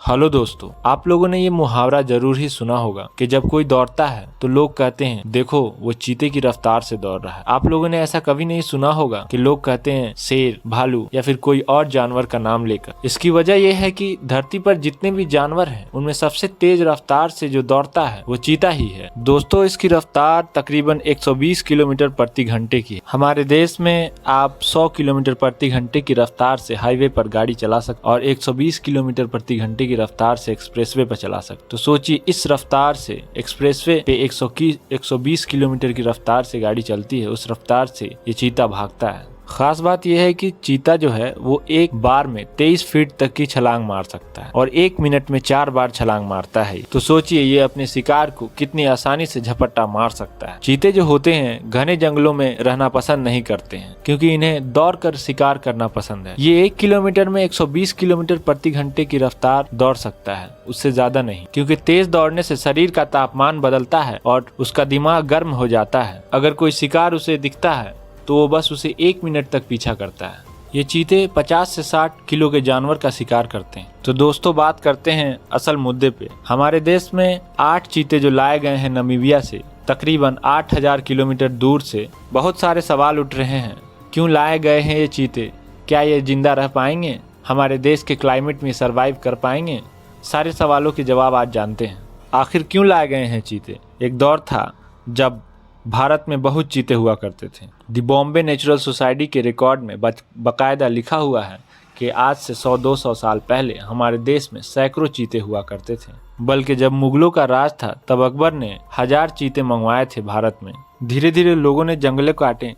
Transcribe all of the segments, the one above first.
Hello दोस्तों, आप लोगों ने ये मुहावरा जरूर ही सुना होगा कि जब कोई दौड़ता है तो लोग कहते हैं देखो वो चीते की रफ्तार से दौड़ रहा है। आप लोगों ने ऐसा कभी नहीं सुना होगा कि लोग कहते हैं शेर, भालू या फिर कोई और जानवर का नाम लेकर। इसकी वजह यह है कि धरती पर जितने भी जानवर हैं उनमें सबसे तेज रफ्तार से जो दौड़ता है वो चीता ही है। दोस्तों, इसकी रफ्तार तकरीबन 120 किलोमीटर प्रति घंटे की। हमारे देश में आप 100 किलोमीटर प्रति घंटे की रफ्तार से हाईवे पर गाड़ी चला सकते और 120 किलोमीटर प्रति घंटे की रफ्तार से एक्सप्रेसवे पर चला सकते। तो सोचिए, इस रफ्तार से एक्सप्रेसवे पे 120 किलोमीटर की रफ्तार से गाड़ी चलती है, उस रफ्तार से ये चीता भागता है। खास बात यह है कि चीता जो है वो एक बार में 23 फीट तक की छलांग मार सकता है और 1 मिनट में 4 बार छलांग मारता है। तो सोचिए ये अपने शिकार को कितनी आसानी से झपट्टा मार सकता है। चीते जो होते हैं घने जंगलों में रहना पसंद नहीं करते हैं क्योंकि इन्हें दौड़ कर शिकार करना पसंद है। ये 1 किलोमीटर में 120 किलोमीटर प्रति घंटे की रफ्तार दौड़ सकता है, उससे ज्यादा नहीं, क्योंकि तेज दौड़ने से शरीर का तापमान बदलता है और उसका दिमाग गर्म हो जाता है। अगर कोई शिकार उसे दिखता है तो वो बस उसे 1 मिनट तक पीछा करता है। ये चीते 50 से 60 किलो के जानवर का शिकार करते हैं। तो दोस्तों, बात करते हैं असल मुद्दे पे। हमारे देश में 8 चीते जो लाए गए हैं नामीबिया से तकरीबन 8000 किलोमीटर दूर से। बहुत सारे सवाल उठ रहे हैं, क्यों लाए गए हैं ये चीते? क्या ये जिंदा रह पाएंगे? हमारे देश के क्लाइमेट में सर्वाइव कर पाएंगे? सारे सवालों के जवाब आज जानते हैं। आखिर क्यों लाए गए हैं चीते? एक दौर था जब भारत में बहुत चीते हुआ करते थे। दी बॉम्बे नेचुरल सोसाइटी के रिकॉर्ड में बाकायदा लिखा हुआ है कि आज से 100-200 साल पहले हमारे देश में सैकड़ों चीते हुआ करते थे। बल्कि जब मुगलों का राज था तब अकबर ने 1000 चीते मंगवाए थे भारत में। धीरे धीरे लोगों ने जंगले काटे,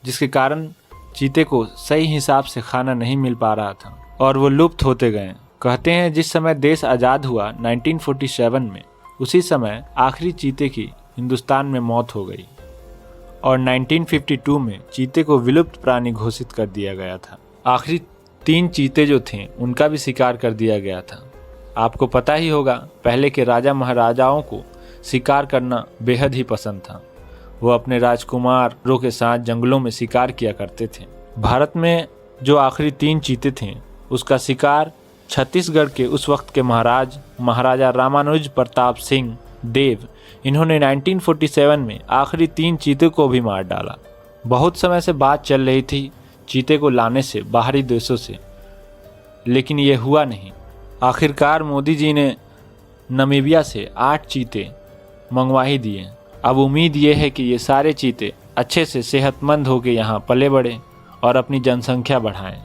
जिसके कारण चीते को सही हिसाब से खाना नहीं मिल पा रहा था और वो लुप्त होते गए। कहते हैं जिस समय देश आज़ाद हुआ 1947 में, उसी समय आखिरी चीते की हिंदुस्तान में मौत हो गई और 1952 में चीते को विलुप्त प्राणी घोषित कर दिया गया था। आखिरी 3 चीते जो थे उनका भी शिकार कर दिया गया था। आपको पता ही होगा, पहले के राजा महाराजाओं को शिकार करना बेहद ही पसंद था। वो अपने राजकुमारों के साथ जंगलों में शिकार किया करते थे। भारत में जो आखिरी 3 चीते थे उसका शिकार छत्तीसगढ़ के उस वक्त के महाराजा रामानुज प्रताप सिंह देव, इन्होंने 1947 में आखिरी 3 चीते को भी मार डाला। बहुत समय से बात चल रही थी चीते को लाने से बाहरी देशों से, लेकिन ये हुआ नहीं। आखिरकार मोदी जी ने नामीबिया से 8 चीते मंगवा ही दिए। अब उम्मीद ये है कि ये सारे चीते अच्छे से सेहतमंद होकर यहाँ पले बढ़े और अपनी जनसंख्या बढ़ाएं।